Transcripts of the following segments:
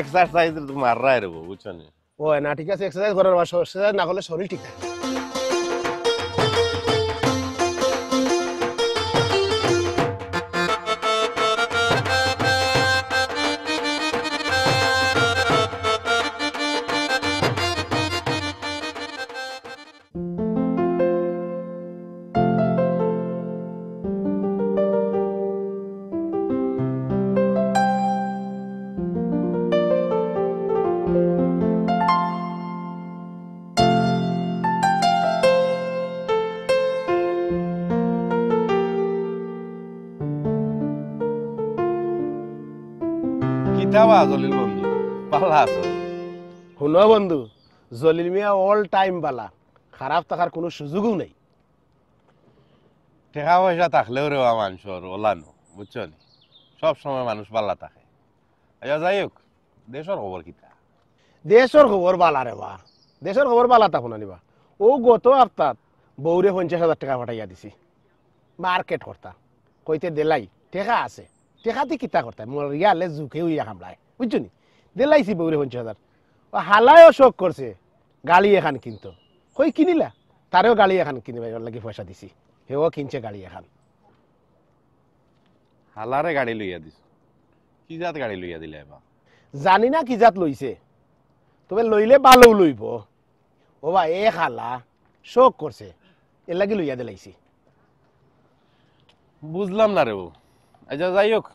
Exercise মার রায় রে বুঝছো নি ও না ঠিক আছে এক্সারসাইজ করার এক্সারসাইজ না করলে শরীর ঠিক থাকে কিতাবা জলিল বন্ধু ভালো আছো শুনো বন্ধু জলিল মিয়া অল টাইম বালা খারাপ থাকার কোনো সুযোগও নেই টাকা পয়সা থাকলেও রে মানুষের ওলানো বুঝছো নি সব সময় মানুষ পাল্লা থাকে আচ্ছা যাই হোক দেশের খবর কিতা দেশের খবর বালা রে বা দেশের খবর বালা তা শুনা নিবা ও গত সপ্তাহ বউরে 50,000 টাকা পাঠাইয়া দিছি মার্কেট করতা কইতে দেলাই টেকা আছে টেকা দি কিতা করতা মোর ইয়ালে জুকে উইয়া কামলায় বুঝছো নি দেলাইছি বউরে 50,000 ও হালায়ও শোক করছে গাড়ি এখান কিনতো কই কিনিলা তারেও গাড়ি এখান কিনিবা লাগি পয়সা দিছি হেও কিনছে গাড়ি এখান হালারে গাড়ি লইয়া দিছ কি জাত গাড়ি লইয়া দিলে এবার জানি না কি জাত লইছে তবে লইলে ভালো লইব ও বা এ খালা শোক করছে এর লাগি লইয়া দিলাইছি বুঝলাম না রে বউ আচ্ছা যাই হোক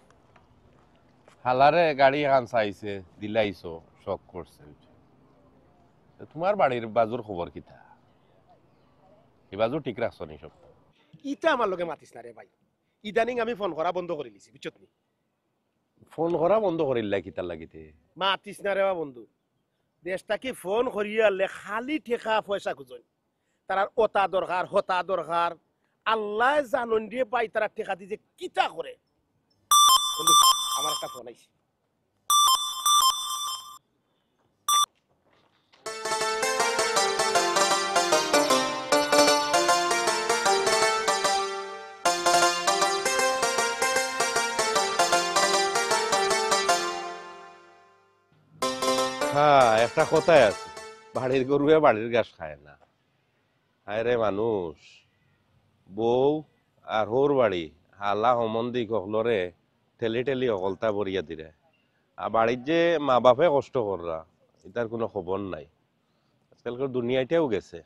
হালারে গাড়ি এখান চাইছে দিলাইছো শখ করছে তোমার বাড়ির বাজুর খবর কিতা এই বাজু ঠিক রাখছো নি সব ইটা আমার লগে মাতিস না রে ভাই ইদানিং আমি ফোন করা বন্ধ করে দিছি বুঝছত নি ফোন করা বন্ধ করিল্লা কিতার লাগিতে মাতিস না রে বন্ধু দেশটাকে ফোন করিয়ালে খালি ঠেকা পয়সা খুঁজন তার ওতা দরকার হতা দরকার আল্লাহ জানন দিয়ে পাই তারা ঠেকা দিয়ে কিতা করে বন্ধু আমার একটা ফোন আইছে হ্যাঁ একটা কথাই আছে বাড়ির গরুয়ে বাড়ির ঘাস খায় না হায় রে মানুষ বউ আর হোর বাড়ি হালা সম্বন্ধী কখলরে ঠেলি ঠেলি অকলতা বরিয়া দিলে আর বাড়ির যে মা বাপে কষ্ট কররা এটার কোনো খবর নাই আজকালকার দুনিয়াটাও গেছে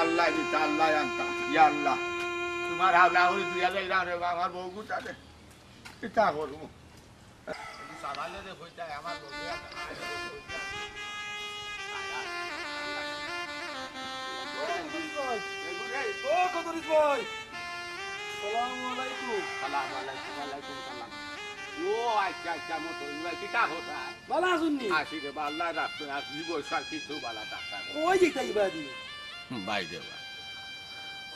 আল্লাহ দিতা আল্লাহ আনতা ইয়া আল্লাহ তোমার হাওলা হই দুইয়া যাইরা রে আমার বউ গুটাতে কিতা করব সাবালে রে হইতা আমার বউ ও কদরিস ভাই আসসালামু আলাইকুম সালাম আলাইকুম ওয়ালাইকুম সালাম ও আচ্ছা আচ্ছা মতো কিতা কথা বালা শুননি আসি রে আল্লাহ রাখতো আর জীবন শান্তি তো বালা টাকা ওই যে তাই বাদি ভাই রে ভাই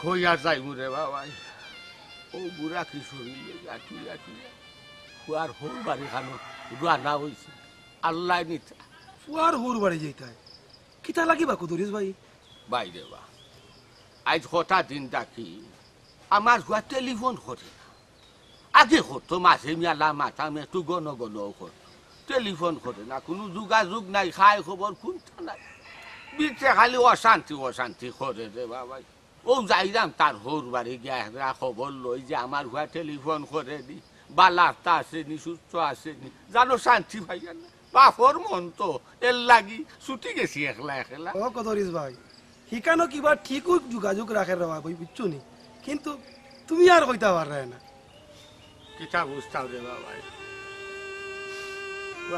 কই আর যাই রে ভাই ও বুড়া কি শরীরে গাঠি গাঠি ফুয়ার হোর বাড়ি খানো রান্না হয়েছে আল্লাহ নিতা ফুয়ার হোর বাড়ি যেতায় কিতা লাগিবা কদরিস ভাই ভাই রে ভাই আজ হঠাৎ দিন ডাকি আমার হুয়া টেলিফোন করে না আগে হতো মাসে মেলা মাথা মেটু গণ গণ করতো টেলিফোন করে না কোনো যোগাযোগ নাই খাই খবর কোনটা নাই বিচে খালি অশান্তি অশান্তি করে রে বাবাই ও যাইলাম তার হোর বাড়ি গিয়া খবর লই যে আমার হুয়া টেলিফোন করে দি বালাটা আসেনি সুস্থ আসেনি জানো শান্তি ভাইয়া না বাপর মন তো এর লাগি ছুটি গেছি একলা একলা ও কদরিস ভাই হিকানো কিবা ঠিকই যোগাযোগ রাখে রে বাবা বুঝছো নি কিন্তু তুমি আর কইতা পারে না কিতা বুঝতাম রে বাবা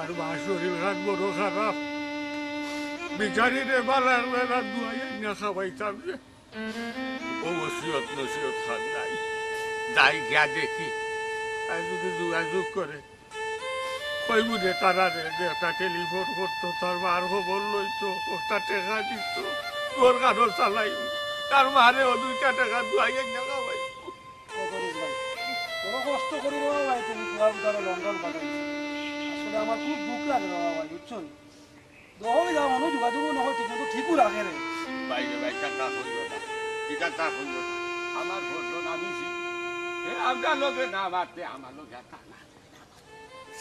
আর মা শরীর খান বড় খারাপ বিচারি রে বালার বেলা দুয়াই না খাওয়াইতাম রে ও ওসিয়ত নসিয়ত খান নাই যাই গিয়া দেখি আর যদি যোগাযোগ করে কইব রে তারা রে যে একটা টেলিফোন করতো তার মার খবর লইতো ওটা টেকা দিত তোর কারো চালাই তার মারে ও 2টা টাকা দুয়াই না খাওয়াই বড় কষ্ট করি বাবা ভাই তুমি তোমার দ্বারা লন্ডন পাঠাইছো আসলে আমার খুব দুঃখ লাগে বাবা ভাই বুঝছো দহলে যাও মানুষ যোগাযোগ নহয় ঠিক মতো ঠিকও রাখে রে বাইরে ভাই টাকা হইল না এটা তা হইল আমার ঘটনা বেশি আপনার লোকে না মারতে আমার লোকে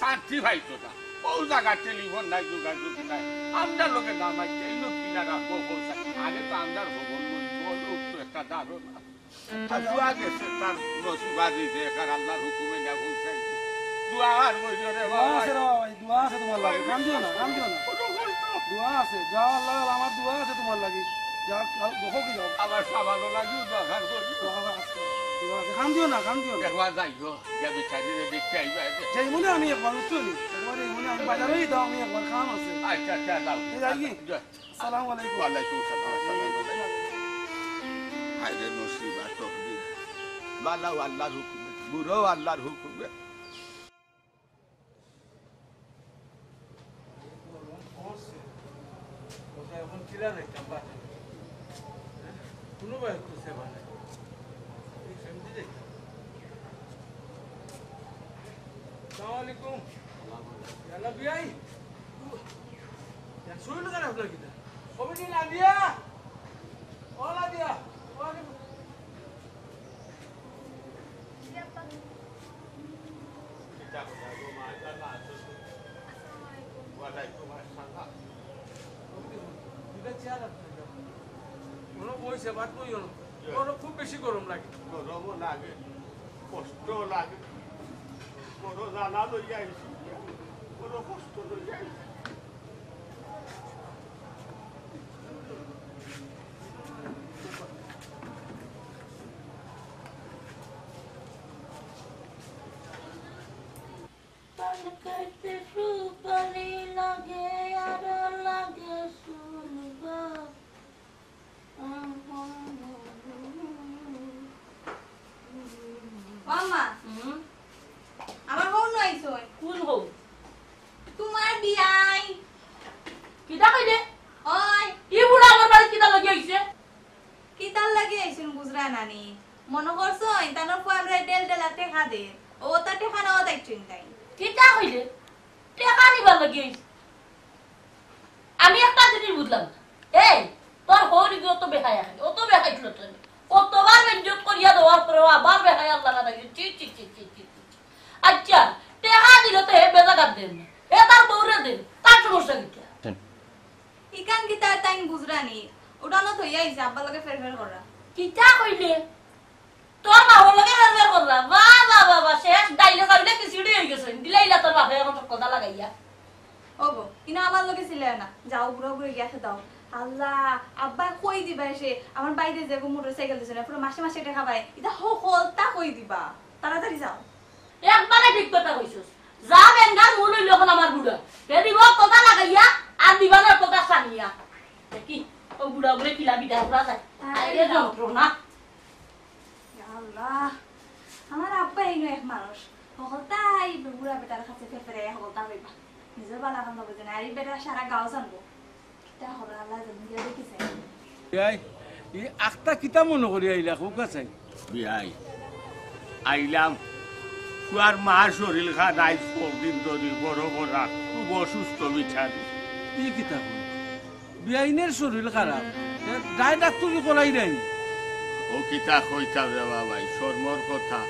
শান্তি ভাইতো না ও জায়গা টেলিফোন নাই যোগাযোগ নাই আপনার লোকে না মারতে এই লোক কিনা রাখবো আগে তো আপনার খবর লোক তো একটা দাঁড়ো না দুয়া গেছে তার নসিবা দিতে একার আল্লাহর হুকুমে না বলছে দুয়া আর বইল রে দোয়া আছে রে বাবা ভাই দোয়া আছে তোমার লাগে কাম দিও না দোয়া আছে যাও আল্লাহ আমার দোয়া আছে তোমার লাগে যাও দেখো কি যাও আমার সাবানো লাগিও দরকার করি দোয়া আছে কাম দিও না একবার যাইও যা বিচারিরে দেখতে আইবা যাই মনে আমি একবার উঠছো নি একবার এই মনে আমি বাজারেই দাও আমি একবার কাম আছে আচ্ছা আচ্ছা দাও যাই কি আসসালামু আলাইকুম ওয়ালাইকুম আসসালাম হায়রে নসিবা তকদির বালাও আল্লাহর হুকুমে বুড়ো আল্লাহর হুকুমে এখন কিরা দেখতাম বাজে কোনো ভাই করছে মানে এই ফ্যামিলি দেখতাম আসসালামু আলাইকুম ইয়ালা বিআই ya শুইলো কেন আপনার কিটা কবে দিন আদিয়া ওলা দিয়া ওয়ালাইকুম ওয়ালাইকুম আসসালাম দুটা চেয়ার আছে কোনো পয়সা বাদ কইও না কোনো খুব বেশি গরম লাগে গরমও লাগে কষ্ট লাগে বড় জানা লইয়া আইছি বড় কষ্ট লইয়া আইছি करते रूपरी लगे यार लगे सुनबा মামা আমার হও নাইছো कुल हो তোমার বিয়াই किदा कइले ওই ई बुढ़ा हमर बाड़ी किदा लगे आइसे কি তার লাগি আইছুন বুঝরা নানি মনে করছো তানোর কোন রে ডেল ডেলাতে খাদে ও তাতে খানা ও তাইছুন তাই किदा कइले টেকা নিবার লগে আইছে আমি একটা জিনিস বুঝলাম এই তোর হরি গো তো বেহায়া ও তো বেহাইছিল তো কতবার মেঞ্জত করিয়া দেওয়ার পরে আবার বেহায়া আল্লাহ না দেখি চি চি চি চি চি আচ্ছা টেকা দিলে তো হে বেজাগাত দেন হে তার বউরে দেন তার সমস্যা কি ইকান কি তার টাইম বুঝরানি ওটানো থই আইছে আব্বা লগে ফের ফের করা কিতা কইলে তোর মা লগে ফের করলা বাহ বাহ বাহ শেষ ডাইলে কাইলে খিচুড়ি হই গেছে দিলাইলা তোর বাপে এখন কথা লাগাইয়া ওগো ইনা আমার লগে ছিল না যাও বুড়ো বুড়ো গেছে দাও আল্লাহ আব্বা কই দিবা এসে আমার বাইরে যে মোটরসাইকেল দিছে না পুরো মাসে মাসে টাকা পায় এটা হল তা কই দিবা তাড়াতাড়ি যাও একবারে ঠিক কথা কইছস যা বেঙ্গা মুল হইল এখন আমার বুড়া হে দিব কথা লাগাইয়া আর দিবানের কথা সানিয়া দেখি ও বুড়া বুড়ে কিলা বিদা করা যায় আরে যন্ত্রণা আল্লাহ আমার আব্বা এই এক মানুষ হতাই বুড়া বেটার কাছে ফেফরে হতা হইবা নিজের বালা কাম বুঝে না আর এই বেটা সারা গাঁও জানবো কিতা হবে আল্লাহ জানি গিয়ে দেখিছে বিয়াই এই আখটা কিতা মনে করি আইলা খুব কাছে বিয়াই আইলাম তুয়ার মার শরীর খান আইজ কদিন ধরে বড় করা খুব অসুস্থ বিচারি ই কিতা কই বিয়াইনের শরীর খারাপ যাই ডাক্তার কি কলাই দেয়নি ও কিতা কইতাম রে বাবাই শর্মর কথা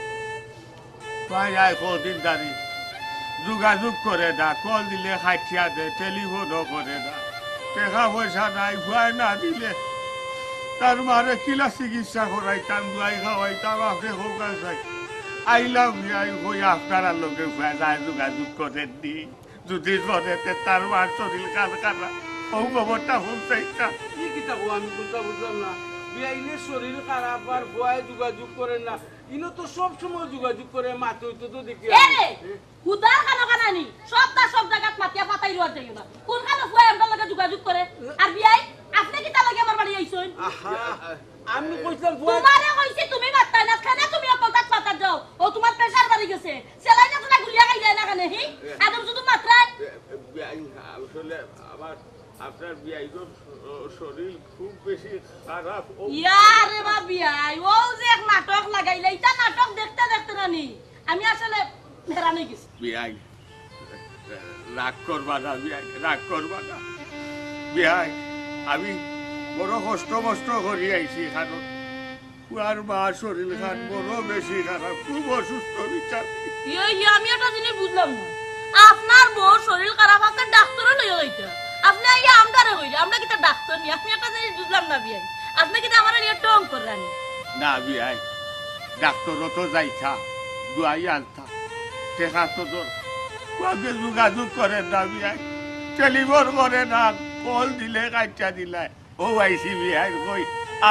তাই আয় কদিন দাঁড়ি যোগাযোগ করে না কল দিলে খাইয়া দে টেলিফোনও করে না টাকা পয়সা নাই ভয় না দিলে তার মারে কিলা চিকিৎসা করাইতাম দুয়াই খাওয়াইতাম আপনি হোকা চাই আইলাম হই আপনার লোকে যায় যোগাযোগ করেন দি যদি করে তার মার শরীর কার কারা ও খবরটা শুনতে ই থাকো আমি কোনটা বুঝলাম না বিআইনের শরীর খারাপ আর ভয় যোগাযোগ করে না ইনো তো সব সময় যোগাযোগ করে মাতে হইতো তো দেখি হুদার খানো খানানি সব জায়গাত মাতিয়া পাতাই রোয়া যাই না কোন খানো ফুয়া আমরা লগে যোগাযোগ করে আর বিআই আপনি কি তা লাগে আমার বাড়ি আইছেন আমি কইছিলাম তোমারে কইছি তুমি মাত্তাই না খানা তুমি অকলতাত পাতা দাও ও তোমার প্রেসার বাড়ি গেছে সেলাইনা তোলা গুলিয়া খাই যায় না কানে হি আদম শুধু মাত্রায় আসলে আমার আপনার বিআইগর শরীর খুব বেশি খারাপ ইয়ারে বা বিআই ও যে এক নাটক লাগাইলে এটা নাটক দেখতে দেখতে নানি আমি আসলে হেরানি গেছি বিআই রাগ করবা না বিআই রাগ করবা না বিআই আমি বড় কষ্ট করি আইছি কারণ কুয়ার মা শরীর খান বড় বেশি খারাপ খুব অসুস্থ বিচার আমি একটা জিনিস বুঝলাম না আপনার বউ শরীর খারাপ আপনার ডাক্তারও লইয়া যাইতা আপনি আইয়া আমদারে হইলে আমরা কি তার ডাক্তার নি আপনি একটা জিনিস বুঝলাম না বিয়াই আপনি কি আমার নিয়ে টং করলেন না বিআই ডাক্তারও তো যাইতা দুয়াই আনতা টেকা তো তোর কুয়াকে যোগাযোগ করে না বিআই টেলিফোন করে না কল দিলে কাইটা দিলে ও আইসি বিআই কই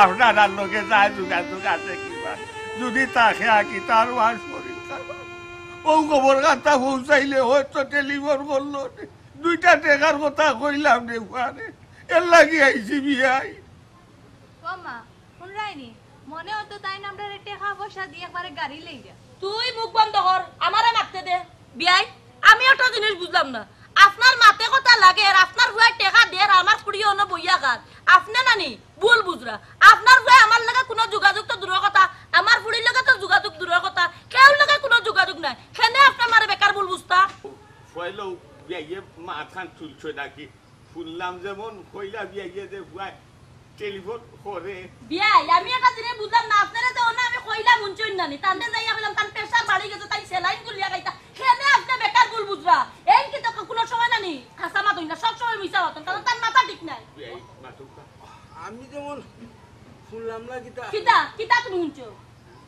আপনার লোকে যা যোগাযোগ আছে কিবা যদি তাকে আঁকি তার মার শরীর খারাপ ও খবর কাটা পৌঁছাইলে হয়তো টেলিফোন করলো দুইটা টেকার কথা কইলাম রে ফুয়ারে এর লাগি আইসি বিআই মামা কোন রাইনি মনে হতো তাই না আমরা টাকা পয়সা দিয়ে একবারে গাড়ি লই যা তুই মুখ বন্ধ কর আমারে মারতে দে বিয়াই আমি একটা জিনিস বুঝলাম না আপনার মাতে কথা লাগে আর আপনার হুয়াই টাকা দে আর আমার ফুড়িয়ে অন্য বইয়া গান আপনি নানি ভুল বুঝরা আপনার হুয়াই আমার লাগে কোনো যোগাযোগ তো দূরের কথা আমার ফুড়ির লাগে তো যোগাযোগ দূরের কথা কেউ লাগে কোনো যোগাযোগ নাই কেন আপনি মারে বেকার ভুল বুঝতা ফয়লো বিয়াইয়ে মাথান তুলছো নাকি শুনলাম যেমন কইলা বিয়াইয়ে যে হুয়াই টেলিফোন করে বিয়াই আমি একটা জিনিস বুঝলাম না আপনারা তো না আমি কইলা মুনচুন নানি তান্তে যাইয়া বললাম তার প্রেসার বাড়ি গেছে তাই সেলাইন গুলিয়া গাইতা কেন আপনি বেকার ভুল বুঝরা এই কি তো কোনো সময় নানি হাসামা দইনা সব সময় মিছা হতন কারণ তার মাথা ঠিক নাই বিয়াই মাতুকা আমি যেমন শুনলাম না কিতা তুমি শুনছো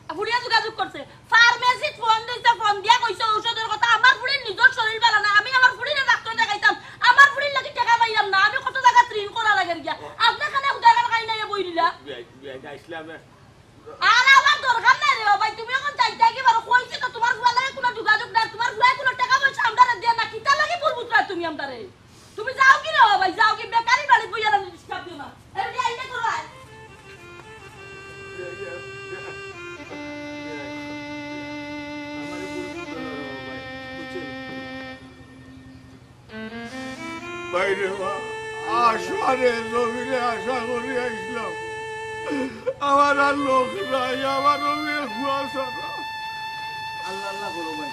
ফুড়িয়া যোগাযোগ করছে ফার্মেসিত ফোন দিছে ফোন দিয়া কইছে ঔষধের কথা আমার ফুড়ির নিজের শরীর ভালো না আমি আমার ফুড়ির ডাক্তার দেখাইতাম আমার ফুড়ির লাগি টাকা পাইলাম না আমি কত জায়গা ট্রিন করা লাগে গিয়া আপনি খানে উদাহরণ খাই নাই বই দিলা বিয়াই ইসলামে আর আমার দরকার নাই রে ভাই তুমি এখন যাইতা কি বারো কইছি তো তোমার ফুয়া লাগে কোনো যোগাযোগ নাই তোমার ফুয়া কোনো টাকা পয়সা আমদারে দেয়া না কিতা লাগি বলবুতরা তুমি আমদারে তুমি যাও কি রে ভাই যাও কি বেকারি বাড়ি বইয়া না ডিস্টার্ব দিও না এই আইতে করো বাইরে আশারে জমিনে আশা করি আসলাম আমার আর লোক নাই আমার হুয়া সারা আল্লাহ আল্লাহ করো ভাই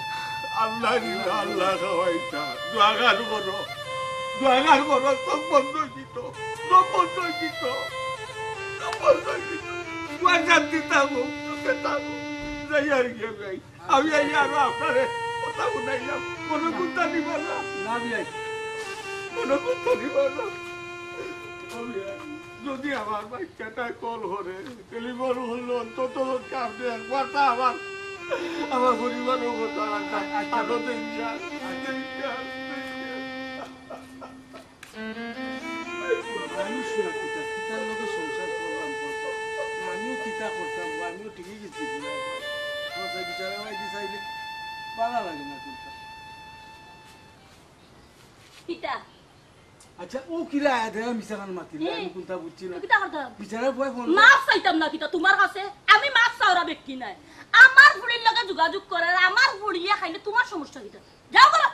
আল্লাহ দিলা আল্লাহ খাওয়াইতা দোয়াগার করো সব বন্ধ দিত শান্তি থাকো যাই আর গিয়ে ভাই আমি আরো আপনারে কথা শুনাইলাম কোনো কথা নিব না না বিয়াই কোনো কথা নিব না যদি আমার বাচ্চাটা কল করে টেলিফোন হলো অন্তত আপনি একবার তা আমার পরিবারের কথা আরো দেখছেন মানুষ কিতার লোকে সংসার করলাম আমিও কিতা করতাম আমিও ঠিকই গেছি বিচারা ভাই চাইলে ভালো লাগে না কোনটা কিতা আচ্ছা ও কিরা আয়া দেয়া মিশারান মাতিলে আমি কোনটা বুঝছি না কিতা করতাম বিচারার বয় ফোন মাফ চাইতাম না কিতা তোমার কাছে আমি মাফ চাওরা ব্যক্তি নাই আমার ফুড়ির লগে যোগাযোগ করে আমার ফুড়িয়ে খাইলে তোমার সমস্যা কিতা যাও করো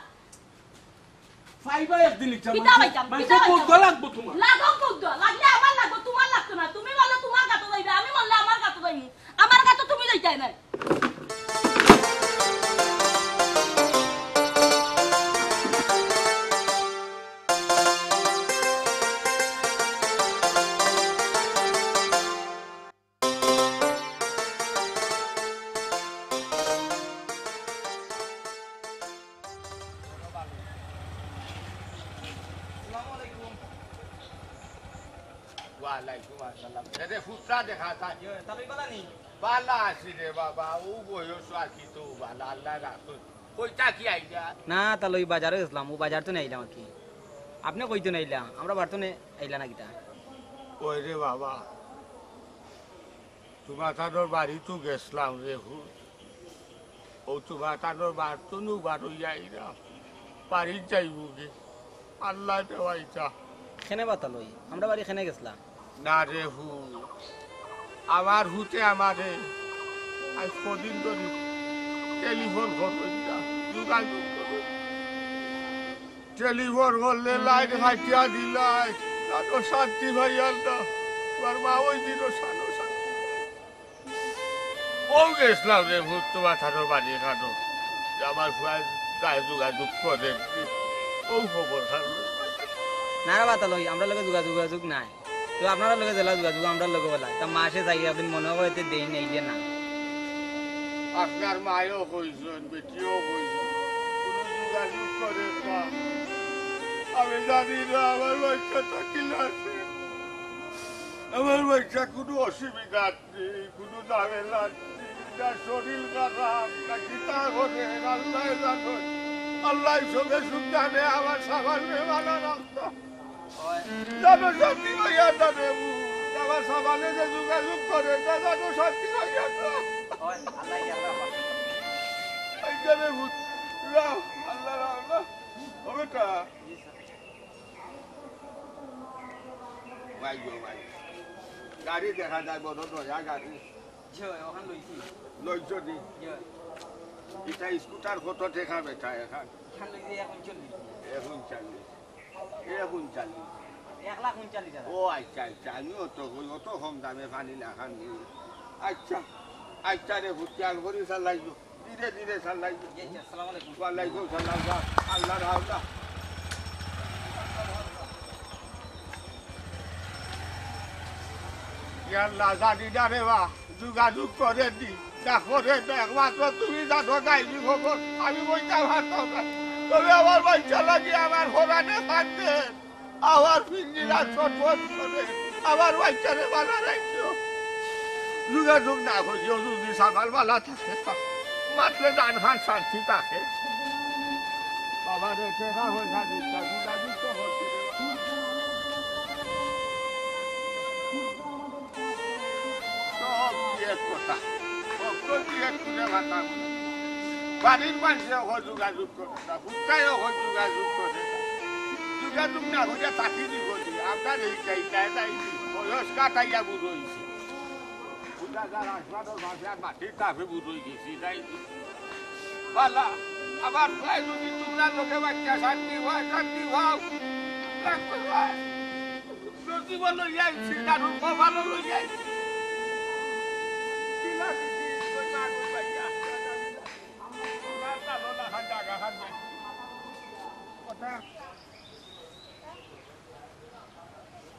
ফাইবা একদিন ইচ্ছা কিতা পাইতাম মানে কত লাগবো তোমার লাগো কত লাগলে আমার লাগবো তোমার লাগতো না তুমি বললে তোমার গাতো যাইবে আমি বললে আমার গাতো যাইনি আমার গাতো তুমি যাইতাই না ওয়ালাইকুম আসসালাম রে ফুসরা দেখা তা তাই বালানি বালা আছি রে বাবা ও বয়স আছি তো বালা আল্লাহ রাখো কইতা কি আইয়া না তাহলে ওই বাজারে গেছিলাম ও বাজার তো নেইলাম আর কি আপনি কইতো নেইলা আমরা বাড়তো নে আইলা না কিতা ওই রে বাবা তোমার তানোর বাড়ি তো গেছিলাম রে হুত ও তোমার তানোর বার তো নু বার যাই না বাড়ি যাইব গে আল্লাহ দেওয়াইটা খেনে বাতা লই আমরা বাড়ি খেনে গেছিলাম না রে হু আমার হুতে আমারে আজ কদিন ধরে টেলিফোন করবেন না যোগাযোগ করবেন টেলিফোন করলে লাইট ফাটিয়া দিলাই তাতো শান্তি ভাইয়ার না তোমার মা ওই দিনও সানো শান্তি ও গেছিলাম রে ভূত তোমার থানো বাড়ি খানো আমার ফুয়ার গায়ে যোগাযোগ করেন ও খবর থাকলো না রে বাতা লই আমরা লগে যোগাযোগ নাই তো আপনারা লগে জেলা যোগাযোগ আমরা লগে বলা তা মাসে যাই আপনি মনে করতে দেই নেই যে না আপনার মায়ও কইছেন বেটিও কইছেন কোনো যোগাযোগ করেন না আমি জানি না আমার বাচ্চাটা কি আছে আমার বাচ্চা কোনো অসুবিধা নেই কোনো ঝামেলা নেই না শরীর খারাপ না গীতা করে আল্লাহ জানো আল্লাহ সবে সুখ জানে আমার সামান্য মানা রাখতো জানো শান্তি ভাইয়া জানে আমার সামানে যে যোগাযোগ করে না জানো শান্তি ভাইয়া গাড়ি দেখা যায় বড় নয়া গাড়ি লইছ নি এটা স্কুটার কত দেখা বেটা এখন এখন 1,39,000 ও আচ্ছা আচ্ছা আমি অত কম দামে পানি লাখান আচ্ছা আচ্ছা রে ভুতিয়াল করি চালাইব ধীরে ধীরে চালাইব আসসালামু আলাইকুম ওয়ালাইকুম সালাম আল্লাহ রাহলা আল্লাহ জানি না রে বা যোগাযোগ করে দি না করে একমাত্র তুমি জানো গাইবি খবর আমি বইটা ভাবতাম না তবে আমার বাচ্চা লাগে আমার হোরানে থাকতে আমার পিঞ্জিরা ছটফট করে আমার বাচ্চারে বানা রাখছো যোগাযোগ না করিও যদি সকালবেলা থাকে মাত্রে ডান খান শান্তি থাকে বাবা রে টেকা পয়সা দিচ্ছা যোগাযোগ তো হচ্ছে সব বিয়ের কথা সব বিয়ের তুলে ভাতা বাড়ির মানুষে যোগাযোগ করে না ভুট্টায়ও যোগাযোগ করে না যোগাযোগ না হয়ে তাকি দিব আপনার এই চাইটায় তাই বয়স কাটাইয়া বুঝইছে মাটির তাপে বুঝই গেছি তাই পালা আবার প্রায় যদি তোমরা লোকে বাচ্চা শান্তি হয় শান্তি ভাও জীবন লইয়াছি কারণ ভালো লইয়াছি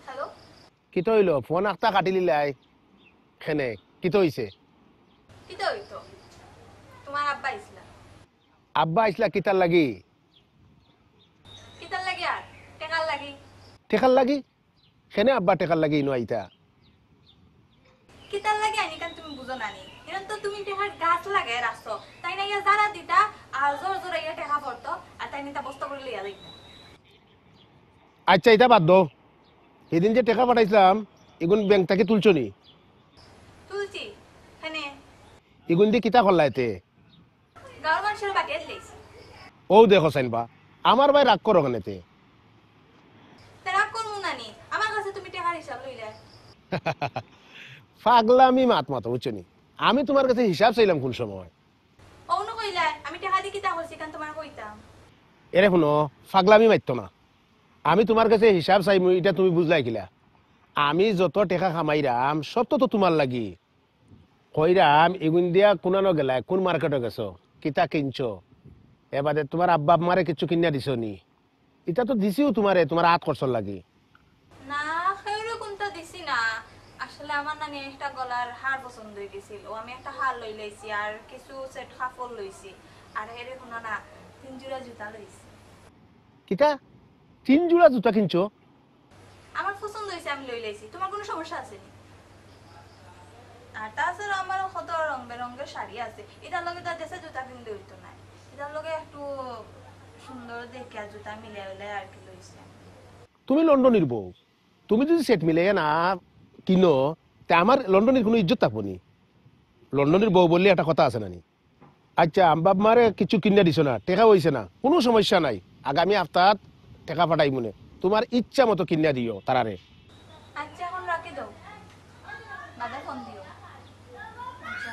হ্যালো কি তো হইলো ফোন আখতা কাটি লিলাই খেনে কি তো হইছে কি তো হইতো তোমার আব্বা ইসলা আব্বা আইসলা কিতার লাগি কিতার লাগি আর টেকার লাগি টেকার লাগি খেনে আব্বা টেকার লাগি ইনো আইতা কিতার লাগি আনি কান তুমি বুঝো নানি এরন তো তুমি টেকার গাছ লাগায় রাখছো তাই না ইয়া জারা দিতা আর জোর জোর ইয়া টেকা পড়তো আর তাই নিতা বস্তা করে লিয়া লইতা আচ্ছা এটা বাদ দাও সেদিন যে টাকা পাঠাইছিলাম এগুন ব্যাংক থেকে তুলছো নি তুলছি হেনে এগুন দিয়ে কিতা করলাইতে গাঁর মানুষের বাকেট লইছি ও দেখো সাইনবা আমার ভাই রাগ করো কেনেতে তারা করমু নানি আমার কাছে তুমি টেকার হিসাব লইলে পাগলামি মাত মাতো বুঝছো নি আমি তোমার কাছে হিসাব চাইলাম কোন সময় অন্য কইলা আমি টেকা দিয়ে কিতা করছি কান তোমার কইতাম এরে শুনো পাগলামি মারতো না আমি তোমার কাছে হিসাব চাইমু এটা তুমি বুঝলাই কিলা আমি যত টাকা খামাইরাম সব তো তোমার লাগি কইরাম এগুন দিয়া কোনানো গেলাই কোন মার্কেটে গেছো কিতা কিনছো এবারে তোমার আব্বা আম্মারে কিছু কিনা দিছো নি এটা তো দিছিও তোমারে তোমার হাত খরচর লাগি না খেউরে কোনটা দিছি না আসলে আমার নানি একটা গলার হার পছন্দ হয়ে গেছিল ও আমি একটা হার লই লইছি আর কিছু সেট কাপড় লইছি আর হেরে কোনা না 3 জোড়া জুতা লইছি কিতা 3 জোড়া জুতা কিনছো আমার পছন্দ হইছে আমি লই লইছি তোমার কোনো সমস্যা আছে নি আর তাছাড়া আমার কত রং বেরঙের শাড়ি আছে এটার লগে তো দেশে জুতা কিনতে হইতো না এটার লগে একটু সুন্দর দেখে জুতা মিলে হইলে আর কি লইছি তুমি লন্ডনের বউ তুমি যদি সেট মিলে না কিনো তে আমার লন্ডনের কোনো ইজ্জত থাকবো নি লন্ডনের বউ বললে একটা কথা আছে নানি আচ্ছা আম্বাব মারে কিছু কিনে দিছ না টেকা হইছে না কোনো সমস্যা নাই আগামী সপ্তাহ টেকা পাঠাই মনে তোমার ইচ্ছা মতো কিনে দিও তারারে আচ্ছা এখন রাখি দাও বাদে ফোন দিও আচ্ছা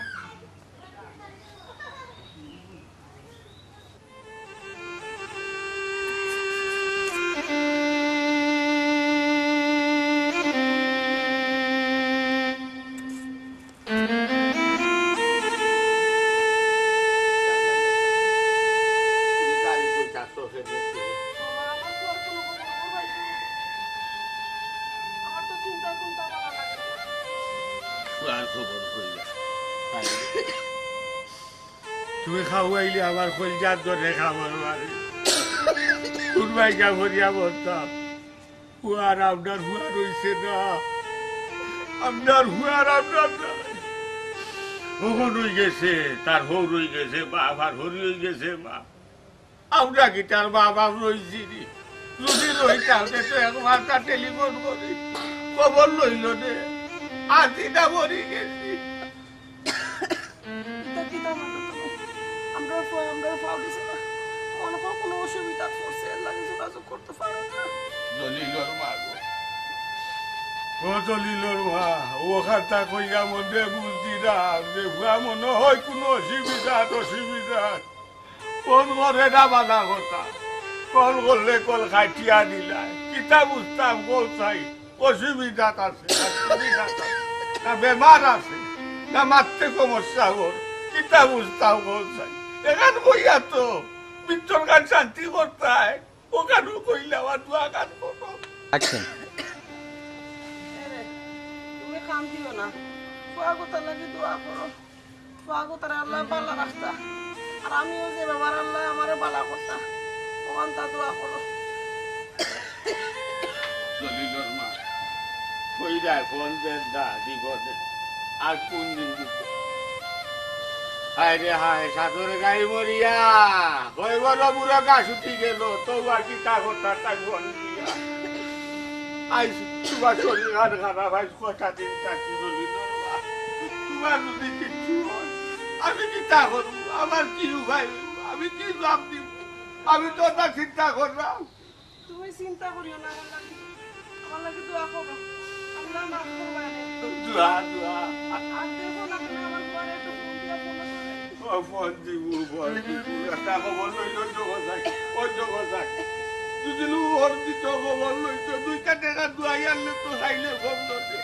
তুমি গাড়ি কই যাচ্ছ সেদিকে আমার তো আর কোনো খবর পাইছি না। আমার তো চিন্তা চিন্তা করা লাগে আর খবর হইয়া তুমি খাওয়াইলে আমার কলজার ধরে খাবার মারে কুরবাই যা ভরিয়া বলতাম হুয়ার আপনার হুয়া রইছে না আপনার হুয়ার আপনার কখন রই গেছে তার হৌ রই গেছে বাপ আর হরি হয়ে গেছে মা আমরা কি তার বাবা রইছি নি যদি রই তাহলে তো একবার তার টেলিফোন করি খবর লইল নে আজিটা মরি গেছি তা কি তা মাথা তুমি আমরা ফাও দিছে না মনে করো কোনো অসুবিধা পড়ছে এর লাগে যোগাযোগ করতে পারো না দলিলর মা গো ও দলিলর মা ওখানটা কইয়া মধ্যে বুঝছি না যে ভুয়া মনে হয় কোনো অসুবিধা কোন ঘরে না বাধা কথা কল করলে কল খাইটিয়া দিলাই কিতা বুঝতাম কল চাই অসুবিধা আছে না বেমার আছে না মারতে সমস্যা হল কিতা বুঝতাম কল চাই এখান কইয়া তো বিচ্ছর গান শান্তি করতাই ওখানে কইলে আমার দোয়া গান করো অ্যাকশন তুমি কাম দিও না স্বাগতার লাগে দোয়া করো স্বাগতার আল্লাহ ভালো রাখতা আর আমিও যে বাবার আল্লাহ আমারে ভালো করতা ওখান তা দোয়া করো দলিলর মা কইরা ফোন দেন দা বিপদে আর কোন দিন দিতে হায় রে হায় সাধুর গাই মরিয়া কই বলো বুড়ো গাছ উঠি গেল তো আর কি তা কথা তাই ফোন দিয়া আই তোমার শরীর আর খারাপ আজ কটা দিন থাকি দলিলর মা তোমার যদি কিচ্ছু হয় আমি কি তা করবো আমার কি উপায় আমি কি জবাব দিব আমি তো তা চিন্তা করলাম তুমি চিন্তা করিও না আমার লাগে দোয়া করো আল্লাহ মাফ করবা না দোয়া দোয়া আর দেখো না কেন আমার ঘরে একটু ফোন দিয়া ফোন করে ফোন দিব একটা খবর লইল জগৎ যদি ওর দিত খবর লইত দুইটা টাকা দুয়াই আনলে তো খাইলে কম দরকার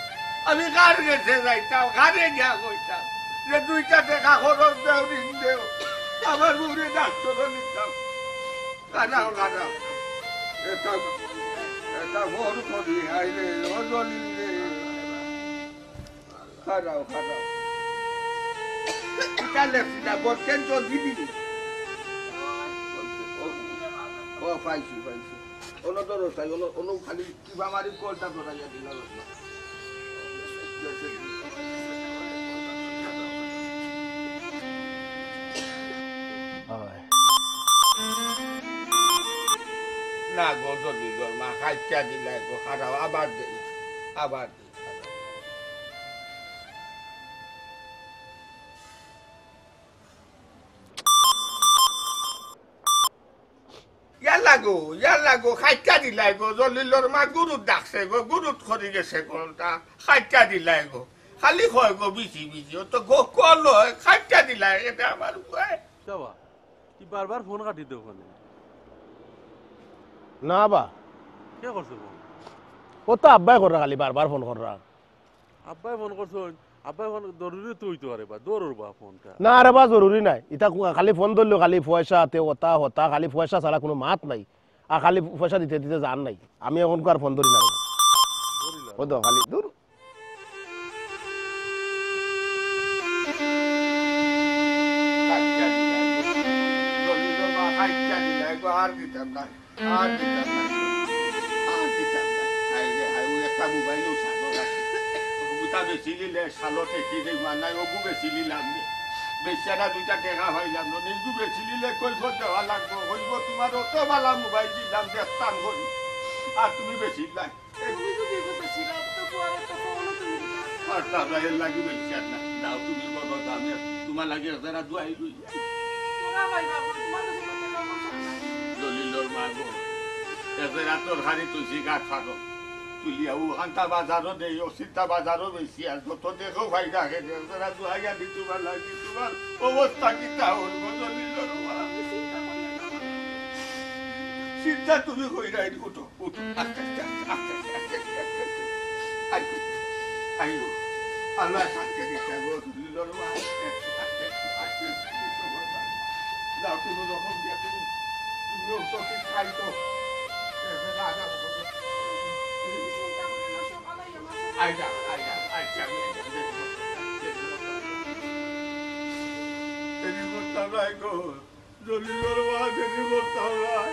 আমি কার গেছে যাইতাম কারে গিয়া কইতাম যে দুইটা টাকা খরচ দেও ঋণ দেও আমার বুড়ে ডাক্তার নিতাম কাটাও এটা ভোর করি হাইরে ও দলিল রে খারাও এটা লেখছিলাম বলছেন তো দিবি ও পাইছি অন্য তো রোসাই অন্য খালি কিবা মারি কলটা ধরাইয়া দিলাম না গো দলিলর মা খাইটা দিলাই গো খারাও আবার দেই ইয়াল্লা গো খাইটা দিলাই গো দলিলর মা গুরুত ডাকছে গো গুরুত খরি গেছে কলটা খাইটা দিলাই গো খালি কয় গো বিচি ও তো গো কল খাইটা দিলাই এটা আমার উপায় যাবা কি বারবার ফোন কাটি দেও ওখানে না বা কে করছো ফোন ও তো আব্বাই করা খালি বারবার ফোন করা আব্বাই ফোন করছো আব্বাই ফোন জরুরি তো হইতো আরে বা দৌড়র বা ফোনটা না রে বা জরুরি নাই ইটা খালি ফোন ধরলো খালি পয়সা তে হতা খালি পয়সা ছাড়া কোনো মাত নাই আর খালি পয়সা দিতে দিতে জান নাই আমি এখন আর ফোন ধরি না ও তো খালি দূর আর দিতাম না একটা মোবাইলও সালো গুটা বেশি নিলে সালো ঠেকি যে মানায় ওগু বেশি নিলাম বেচারা দুইটা টেকা হইলাম নিজু বেশি নিলে কইব দেওয়া লাগবো হইব তোমার অত বালা মোবাইল দিলাম দেখতাম করি আর তুমি বেশি নাই তুমি যদি আসছিলাম তো পরে তো ফোনও তুমি দিলা। আর তার লাগি বলছি না দাও তুমি বলো আমি তোমার লাগে যারা দুয়াই লই তোরা ভাই বাবু তোমার কাছে তো তেল মশলা নাই। দলিলর মাগো এজরা তোর হারি তুই গাছ ফাটো তুলিয়া ও হান্তা বাজারও দেই ও সীতা বাজারও বেশি আর যত দেখো ভাই রাখে এজরা দুয়াই আনি তোমার লাগি তোমার অবস্থা কি তা হল দলিলর মা চিন্তা করিয়া না আমার। চিন্তা তুমি কইরা উঠো উঠো আস্তে আস্তে আস্তে আস্তে আস্তে আইও আইও আল্লাহ সাথে দিতে গো দলিলর মা আস্তে আস্তে আস্তে দাও কোনো রকম দিয়া তুমি তুমিও চোখে খাইতো এজরা আগা চিন্তা করি না সকালে আমার আইডা আইডা আইডা দেরি করতাম নাই গো দলিলর মা দেরি করতাম নাই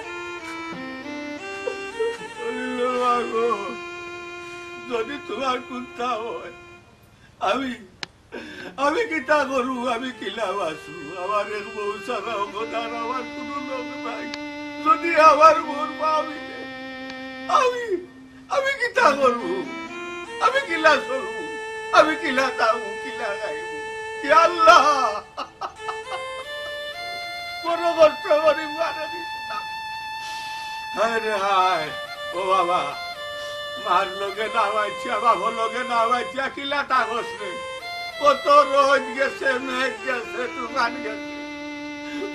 দলিলর মা গো যদি তোমার কুত্তা হয় আমি কিতা করু আমি কিলা বাসু আমার এক বউ ছাড়া ওখানে আমার কোনো লোক নাই যদি আমার বোন পাবি আমি কিতা করবো আমি কিলা চলবো আমি কিলা যাবো কিলা গাইবো কি আল্লাহ বড় কষ্ট করি মারা দিতাম হায় রে হায় ও বাবা মার লগে নামাইছিয়া বাবার লগে নামাইছিয়া কিলা তাগস রে কত রোদ গেছে মেঘ গেছে তুফান গেছে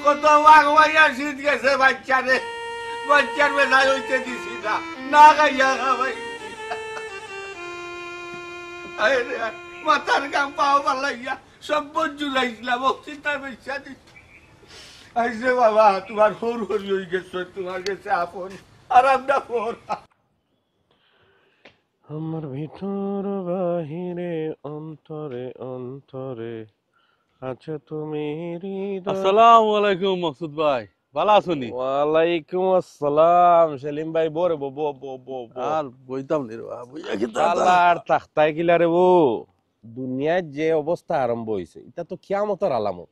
কত বাঘবাইয়া শীত গেছে বাচ্চারে বাচ্চার বেলায় হইতে দিছি না না গাইয়া খাবাই মাথার গাম পাও পালাইয়া সব জুলাইছিলাম অক্সিজেন বেচা দিচ্ছি আইসে বাবা তোমার হর হরি হয়ে গেছে তোমার গেছে আপন আর আমরা ফোর আমার ভিতর বাহিরে অন্তরে অন্তরে আচ্ছা তুমি আসসালামু আলাইকুম মাকসুদ ভাই ভালো আছনি? ওয়ালাইকুম আসসালাম সেলিম ভাই বোরে বো বো বো বো আর বইতাম নি রে বইয়া কি আল্লাহর তাখতায় কিলা রে বো দুনিয়ার যে অবস্থা আরম্ভ হইছে এটা তো কিয়ামতের আলামত।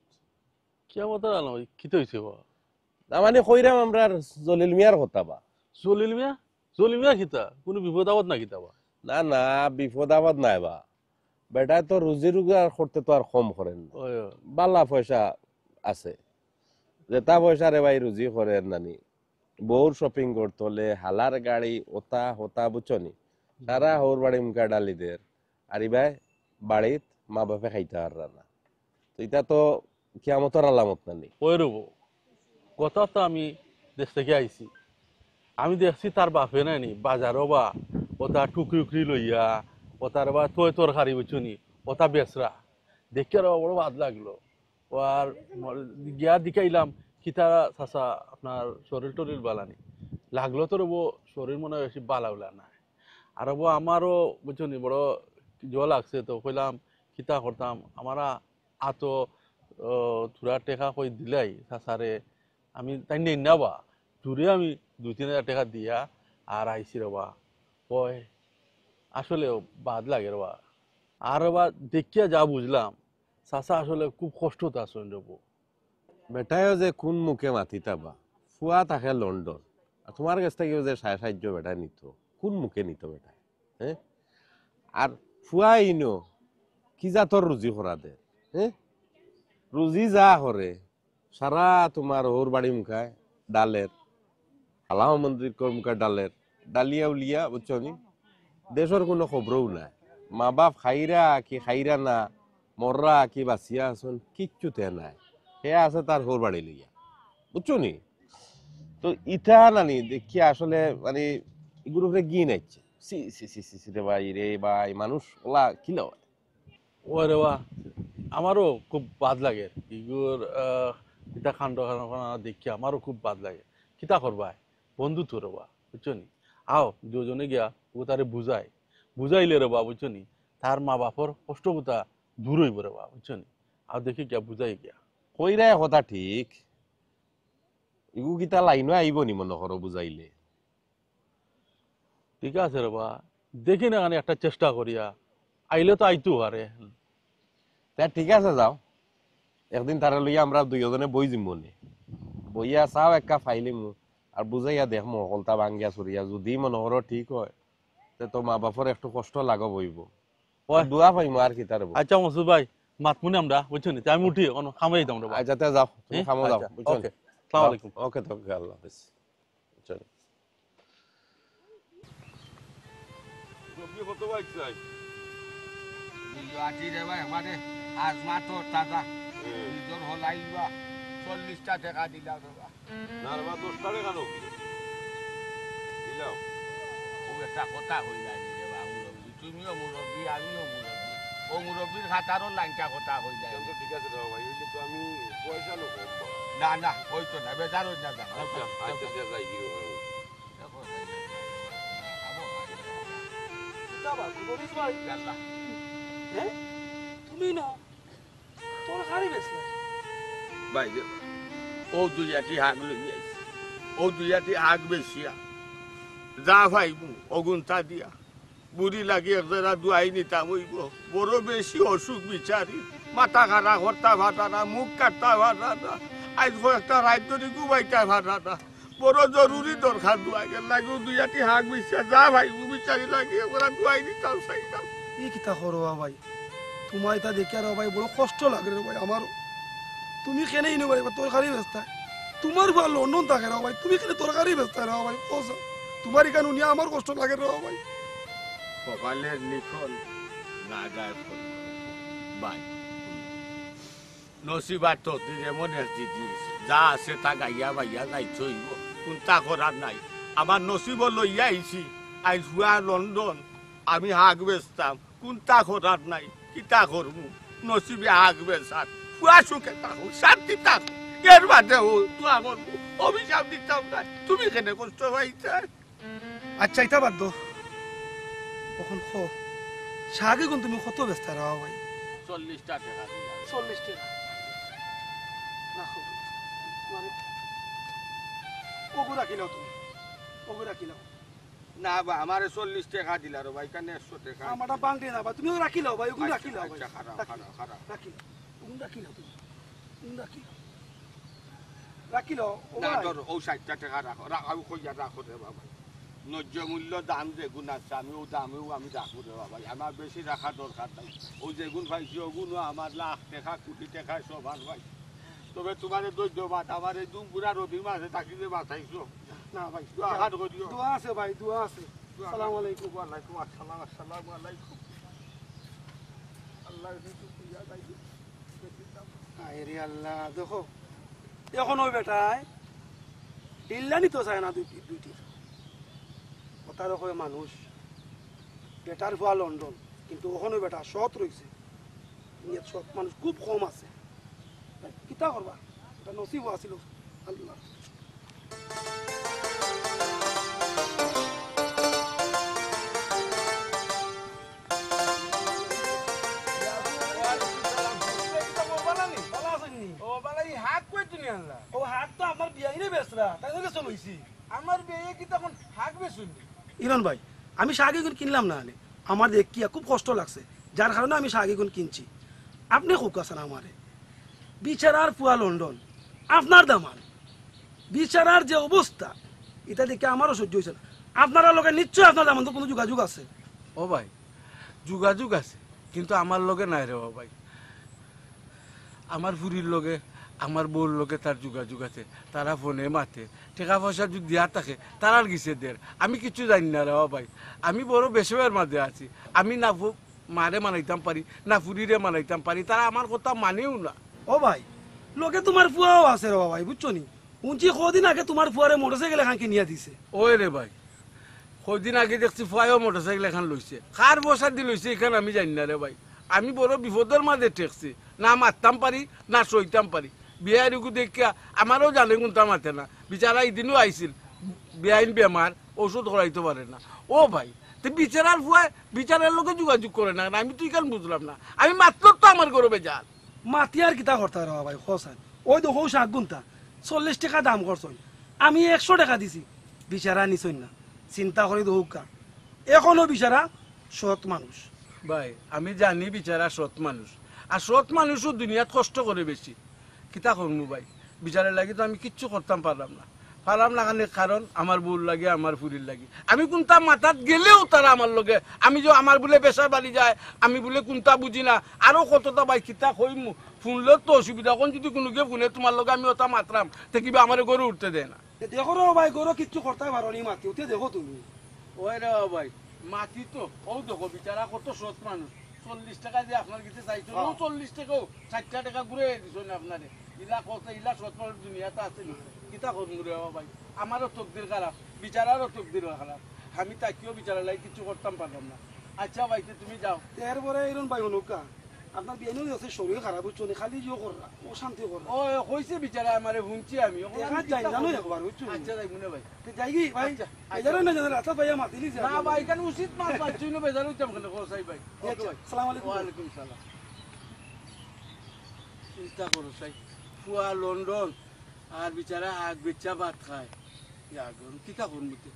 কিয়ামতের আলাম কি তো হইছে বা? না মানে কইরাম আমরা জলিল মিয়ার কথা বা। জলিল মিয়া কিতা কোনো বিপদ আপদ না কিতা বা? না না বিপদ আপদ নাই বা, বেটা তো রুজি রোজগার করতে তো আর কম করেন না, বালা পয়সা আছে, যেটা পয়সা রে ভাই রুজি করেন নানি বউর শপিং করতে হলে হালার গাড়ি ওতা হতা বুঝছনি তারা হোর বাড়ি মুখা ডালিদের আর ভাই বাড়িত মা বাপে খাইতে পার না, তো এটা তো কিয়ামতের আলামত নানি। ওই রব কথা তো আমি দেশ থেকে আইছি, আমি দেখছি তার বাপে নাইনি বাজারও বা ওটা টুকরি উকরি লইয়া ওটার বা তৈ তরকারি বুঝছনি ওটা বেচরা দেখে আর বড় বাদ লাগলো। ও আর গিয়া দিকাইলাম কিতা চাচা আপনার শরীর টরির বালানি লাগলো তো রব শরীর মনে হয় বেশি বালাউলা নাই আর রব আমারও বুঝছনি বড় জল লাগছে, তো কইলাম কিতা করতাম আমারা আতো থুরা টেকা কই দিলাই চাচারে আমি তাই নেই নাবা দূরে আমি 2-3 হাজার টাকা দিয়া আর আইসি রবা কয় আসলে বাদ লাগে রবা আর রবা দেখিয়া যা বুঝলাম চাচা আসলে খুব কষ্টতে আসেন রব। বেটায়ও যে কোন মুখে মাতিতা বা ফুয়া থাকে লন্ডন আর তোমার কাছ থেকে যে সাহায্য বেটা নিত কোন মুখে নিত বেটা, হ্যাঁ আর ফুয়া ইনো কি জাতর রুজি করা দে, হ্যাঁ রুজি যা করে সারা তোমার ওর বাড়ি মুখায় ডালের আল্লাহ মন্দির মুখায় ডালের ডালিয়া উলিয়া বুঝছো নি দেশের কোনো খবরও নাই, মা বাপ খাইরা কি খাইরা না মররা কি বাঁচিয়া আসুন কিচ্ছুতে নাই, সে আছে তার হোর বাড়ি লইয়া বুঝছো নি। তো ইটা নানি দেখি আসলে মানে এগুলো গিয়ে নাইছে সি সি সি সি রে ভাই রে ভাই মানুষ ওলা কিলো ও রে বা আমারও খুব বাদ লাগে এগুলোর কিতা খান্ড দেখি আমারও খুব বাদ লাগে কিতা করবাই বন্ধু তো রবা বুঝছো নি আও দুজনে গিয়া ও তারে বুঝাইলে রে বা বুঝছো নি তার মা বাপর কষ্টবোতা দূর হইব রে বা বুঝছো নি আও দেখি গিয়া বুঝাই গিয়া কইরা কথা ঠিক এগু কিতা লাইনও আইব নি মনে করো বুঝাইলে ঠিক আছে রে বা দেখি না মানে একটা চেষ্টা করিয়া আইলে তো আইতো আরে তা ঠিক আছে যাও একদিন তারা লইয়া আমরা দুইজনে বই জিম মনে বইয়া চাও একা ফাইলিমু আর বুঝাইয়া দেখমু হলতা ভাঙ্গিয়া চুরিয়া যদি মনে করো ঠিক হয় তো মা বাপর একটু কষ্ট লাগব হইব ওই দোয়া পাইমু আর কি তার আচ্ছা মসুদ ভাই মাতমুনি আমরা বুঝছো নি আমি উঠি খামাই দাম রে ভাই আচ্ছা তে যাও তুমি খামো যাও বুঝছো ওকে আসসালামু আলাইকুম ওকে তো আল্লাহ হাফেজ চলো কত ভাই চাই আজি রে ভাই আমারে আজ মাত্র টাকা নিজর হলাইবা 40টা টাকা দিলাম রে ভাই না রে বা 10 টাকা কেন দিলাও ও একটা কথা হই যায় রে ভাই তুমিও মুরব্বী আমিও মুরব্বী ও মুরব্বীর খাতারও লাইনটা কথা হই যায় তো ঠিক আছে দাও ভাই কিন্তু আমি পয়সা লো কম না না ওই তো না বেজার হই না যা আচ্ছা আচ্ছা যাই গিয়ে বাবা গুরুস ভাই আল্লাহ হ্যাঁ তুমি না তোর গাড়ি বেচলে ভাই ও দুইয়াটি হাগ লই আইছি ও দুইয়াটি হাগ বেশিয়া যা ভাইবু অগুনটা দিয়া বুড়ি লাগি একজোড়া দুয়াই নিতাম হইব বড় বেশি অসুখ বিচারি মাথা খাটা হরতা ভাটা না মুখ কাটতা ভাটা না আজ একটা রাত ধরে ঘুমাইতা ভাটা না বড় জরুরি দরকার দুয়াই লাগে দুইয়াটি হাগ বেশিয়া যা ভাইবু বিচারি লাগি ওরা দুয়াই নিতাম চাইতাম ই কিতা করো ভাই তোমার এটা দেখে আর ভাই বড় কষ্ট লাগে রে ভাই আমারও তুমি কেন ইনো ভাই তরকারি বেচতা তোমার ভাই লন্ডন থাকে রে ভাই তুমি কেন তরকারি বেচতা রে ভাই কোস তোমার এখানে নিয়ে আমার কষ্ট লাগে রে ভাই কপালের লিখন না যায় ভাই নসিবাত তো যেমন জিনিস যা আছে তা গাইয়া বাইয়া যাই চইব কোনটা করার নাই আমার নসিব লইয়া আইছি আইস হুয়া লন্ডন আমি হাগ বেচতাম কোনটা করার নাই কিতা করবো নসিবে হাগ বেচার হুয়া সুখে থাকো শান্তি থাকো এর বাদে ও তুই আমার অভিশাপ দিতাম না তুমি কেন কষ্ট পাইছে আচ্ছা এটা বাদ দো কখন খো শাকে কোন তুমি কত ব্যস্ত রে ভাই 40টা টাকা দিলাম 40 টাকা রাখো মানে ওগুলা কিনাও তুমি ওগুলা কিনাও না বা আমারে 40 টাকা দিলা রে ভাই কানে 100 টাকা আমারটা বাংটে না ভাই তুমি রাখি লাও ভাই ওগুলা রাখি লাও ভাই আচ্ছা খারাপ খারাপ রাখি ওগুলা রাখি লাও তুমি ওগুলা রাখি রাখি লাও না তোর ও 60 টাকা রাখো আমি কইয়া রাখো রে বাবা ন্যায্য মূল্য দাম যেগুণ আছে আমি ও দামেও আমি রাখবো রে বাবা আমার বেশি রাখা দরকার নাই ও যেগুণ পাইছি ওগুণও আমার লাখ টাকা কোটি টাকা সব আর ভাই তবে তোমার ধন্যবাদ আমার এই দুমপুরা রবির মাঝে থাকি যে বাঁচাইছো না ভাই হাত করিও দোয়া আছে ভাই দোয়া আছে আসসালামু আলাইকুম ওয়ালাইকুম আসসালাম আসসালামু আলাইকুম আল্লাহ শুকরিয়া গাইছি আরে আল্লাহ দেখো এখন ওই বেটায় ইল্লানি তো চায় না দুইটি কথা রকম মানুষ বেটার ভুয়া লন্ডন কিন্তু ওখানে বেটা সৎ রয়েছে সৎ মানুষ খুব কম আছে কিতা করবা এটা নসিব আছিল আল্লাহ ইরন ভাই আমি শাহীগুন কিনলাম না আমার দেখিয়া খুব কষ্ট লাগছে যার কারণে আমি শাহীগুন কিনছি আপনি খুব কাছেন আমারে বিচারার পুয়া লন্ডন আপনার দামান বিচারার যে অবস্থা এটা দেখে আমারও সহ্য হয়েছে না আপনারা লোকে নিশ্চয়ই আপনার দামান তো কোনো যোগাযোগ আছে ও ভাই যোগাযোগ আছে কিন্তু আমার লগে নাই রে ভাই আমার ফুরির লগে আমার বউর লোকে তার যোগাযোগ আছে তারা ফোনে মাতে টাকা পয়সা যদি দেওয়া থাকে তারার গিছে দের আমি কিছু জানি না রে ভাই আমি বড় বেসবের মাঝে আছি আমি না মারে মানাইতাম পারি না ফুরিরে মানাইতাম পারি তারা আমার কথা মানেও না ও ভাই লোকে তোমার ফুয়াও আছে রে ভাই বুঝছো নি উঞ্চি কদিন আগে তোমার ফুয়ারে মোটরসাইকেল এখান কিনিয়া দিছে ওই রে ভাই কদিন আগে দেখছি ফুয়াও মোটরসাইকেল এখান লইছে কার বসা দি লইছে এখানে আমি জানি না রে ভাই আমি বড় বিপদের মাঝে ঠেকছি না মারতাম পারি না সইতাম পারি বিহারিকু দেখিয়া আমারও জানে কোনটা মাতে না বিচারা এদিনও আইছিল বেআইন বেমার ওষুধ করাইতে পারে না ও ভাই তো বিচারার ফুয়া বিচারের লোকে যোগাযোগ করে না আমি তুই কেন বুঝলাম না আমি মাত্র তো আমার গরবে যার মাতিয়ার কিতা করতে রে ভাই খসান ওই তো হৌ শাক গুনতা 40 টাকা দাম করছই আমি 100 টাকা দিছি বিচারা নিছই না চিন্তা করি দৌকা এখনো বিচারা সৎ মানুষ ভাই আমি জানি বিচারা সৎ মানুষ আর সৎ মানুষও দুনিয়াত কষ্ট করে বেশি কিতা করবো ভাই বিচারের লাগি তো আমি কিচ্ছু করতাম পারলাম না ফারাম লাগানোর কারণ আমার বউর লাগে আমার ফুরির লাগে আমি কোনটা মাথাত গেলেও তারা আমার লগে আমি যে আমার বলে বেসার বাড়ি যায় আমি বলে কোনটা বুঝি না আরো কতটা বাই কিতা কইমু শুনলেও তো অসুবিধা এখন যদি কোনোকে শুনে তোমার লগে আমি ওটা মাত্রাম তে কিবা আমার গরু উঠতে দেয় না দেখো রে ভাই গরো কিচ্ছু করতে পারো নি মাতি উঠে দেখো তুমি ওই রে ভাই মাটি তো ও দেখো বিচারা কত সৎ মানুষ 40 টাকা দিয়ে আপনার কাছে চাইছো 40 টাকাও 60 টাকা ঘুরে দিছো না আপনারে ইলা কত ইলা সৎ মানুষ দুনিয়াতে আছে না কিতা করুন রে ভাই আমারও তকদির খারাপ বিচারারও তকদির খারাপ আমি তাকিও বিচারা লাই কিছু করতাম পারলাম না আচ্ছা ভাই তুমি যাও এরপরে এরকম ভাই অনুকা আপনার বিয়ে নিয়ে আছে শরীর খারাপ হচ্ছে না খালি জিও কররা ও শান্তি কররা ও কইছে বিচারা আমারে হুঁচি আমি দেখা যাই জানো একবার হচ্ছে আচ্ছা যাই মনে ভাই যাই কি ভাই এজারে না জানা রাস্তা ভাইয়া মাতিলি যা না ভাই কেন উচিত মাছ পাচ্ছি না বেজার হইতাম কেন কোসাই ভাই ওকে ভাই আসসালামু আলাইকুম ওয়া আলাইকুম সালাম চিন্তা করো সাই ফুয়া লন্ডন আর বিচারা আগ বেচা ভাত খায় ইয়াগন কিতা করমুতে